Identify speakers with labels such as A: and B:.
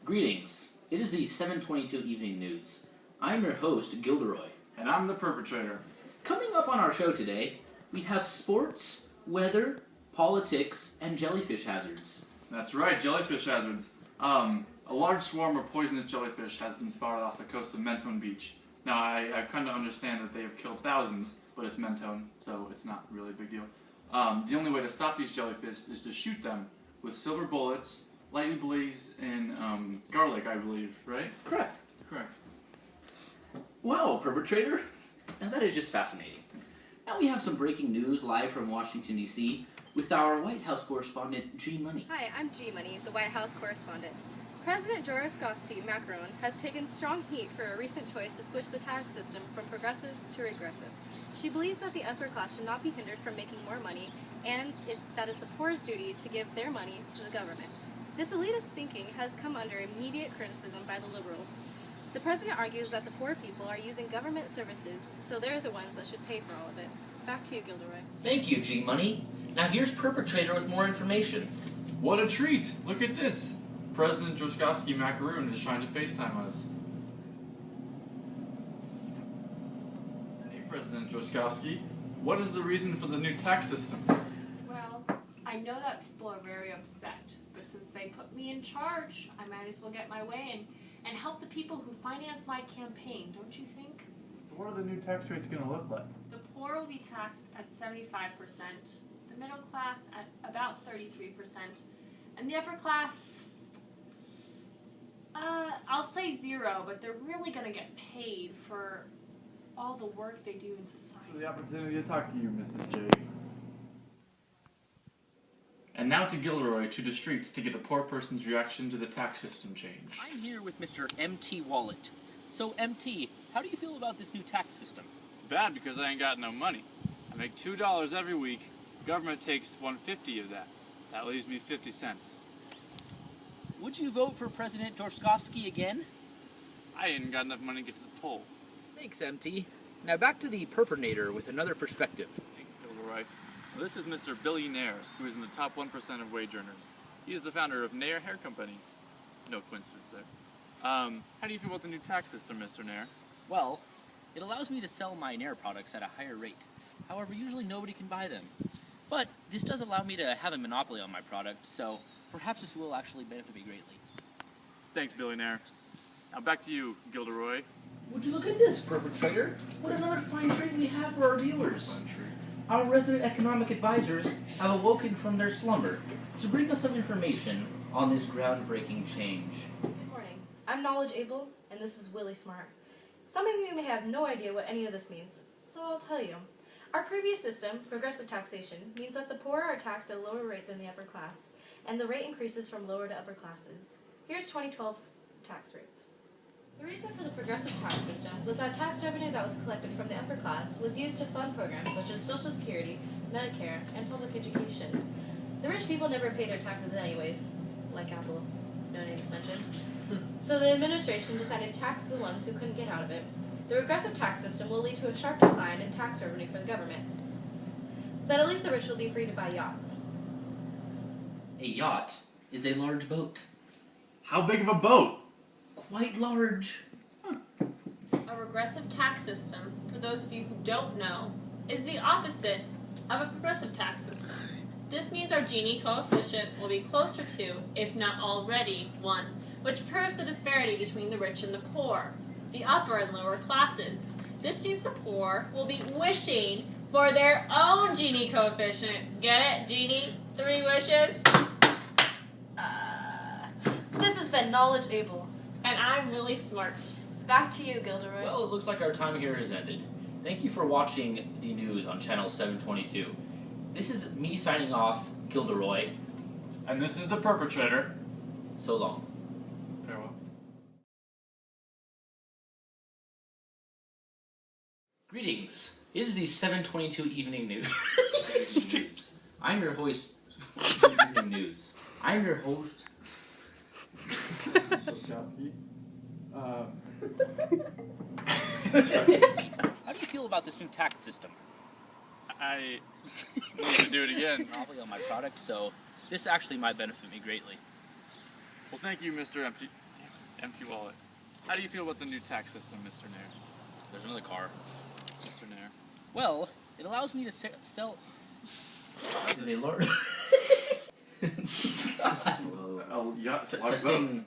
A: Greetings. It is the 722 Evening News. I'm your host, Gilderoy.
B: And I'm the perpetrator.
A: Coming up on our show today, we have sports, weather, politics, and jellyfish hazards.
B: That's right, jellyfish hazards. A large swarm of poisonous jellyfish has been spotted off the coast of Mentone Beach. Now, I kind of understand that they have killed thousands, but it's Mentone, so it's not really a big deal. The only way to stop these jellyfish is to shoot them with silver bullets, lightly blazed in garlic, I believe, right?
A: Correct.
B: Correct.
A: Wow, perpetrator. Now that is just fascinating. Now we have some breaking news live from Washington, D.C. with our White House correspondent, G Money.
C: Hi, I'm G Money, the White House correspondent. President Macron has taken strong heat for a recent choice to switch the tax system from progressive to regressive. She believes that the upper class should not be hindered from making more money, and that it's the poor's duty to give their money to the government. This elitist thinking has come under immediate criticism by the liberals. The president argues that the poor people are using government services, so they're the ones that should pay for all of it. Back to you, Gilderoy.
A: Thank you, G Money. Now here's Perpetrator with more information.
B: What a treat! Look at this! President Macaroon is trying to FaceTime us. Hey, President Droskowski, what is the reason for the new tax system?
D: Well, I know that people are very upset, but since they put me in charge, I might as well get my way and help the people who finance my campaign, don't you think?
E: What are the new tax rates going to look like?
D: The poor will be taxed at 75%, the middle class at about 33%, and the upper class, I'll say 0, but they're really going to get paid for all the work they do in society.
E: For the opportunity to talk to you, Mrs. J.
B: And now to Gilderoy to the streets to get a poor person's reaction to the tax system change.
A: I'm here with Mr. MT Wallet. So, MT, how do you feel about this new tax system?
F: It's bad because I ain't got no money. I make $2 every week. Government takes $1.50 of that. That leaves me 50 cents.
A: Would you vote for President Droskowski again?
F: I ain't got enough money to get to the poll.
A: Thanks, MT. Now back to the perpetrator with another perspective.
F: Thanks, Gilderoy. Well, this is Mr. Billy Nair, who is in the top 1% of wage earners. He is the founder of Nair Hair Company. No coincidence there. How do you feel about the new tax system, Mr. Nair?
A: Well, it allows me to sell my Nair products at a higher rate. However, usually nobody can buy them. But this does allow me to have a monopoly on my product, so perhaps this will actually benefit me greatly.
F: Thanks, Billy Nair. Now back to you, Gilderoy.
A: Would you look at this, perpetrator? What another fine treat we have for our viewers. Our resident economic advisors have awoken from their slumber to bring us some information on this groundbreaking change.
C: Good morning. I'm Knowledge Able, and this is Willie Smart. Some of you may have no idea what any of this means, so I'll tell you. Our previous system, progressive taxation, means that the poor are taxed at a lower rate than the upper class, and the rate increases from lower to upper classes. Here's 2012's tax rates. The reason for the progressive tax system was that tax revenue that was collected from the upper class was used to fund programs such as Social Security, Medicare, and public education. The rich people never pay their taxes anyways, like Apple, no names mentioned. So the administration decided to tax the ones who couldn't get out of it. The regressive tax system will lead to a sharp decline in tax revenue for the government. But at least the rich will be free to buy yachts.
A: A yacht is a large boat.
B: How big of a boat?
A: Quite large.
D: A regressive tax system, for those of you who don't know, is the opposite of a progressive tax system. This means our Gini coefficient will be closer to, if not already, 1, which proves the disparity between the rich and the poor, the upper and lower classes. This means the poor will be wishing for their own Gini coefficient. Get it, Gini? 3 wishes?
C: This has been Knowledge Able.
D: And I'm really smart.
C: Back to you, Gilderoy.
A: Well, it looks like our time here has ended. Thank you for watching the news on Channel 722. This is me signing off, Gilderoy.
B: And this is the perpetrator.
A: So long.
B: Farewell.
A: Greetings. It is the 722 Evening News. I'm your host. Evening News. I'm your host.
E: Droskowski.
A: How do you feel about this new tax system?
F: I need to do it again.
A: Monopoly on my product, so this actually might benefit me greatly.
F: Well, thank you, Mr. Empty Empty wallet. How do you feel about the new tax system, Mr. Nair?
A: There's another car.
F: Mr. Nair.
A: Well, it allows me to sell. This is a large.
B: Oh, yeah.
A: Testing.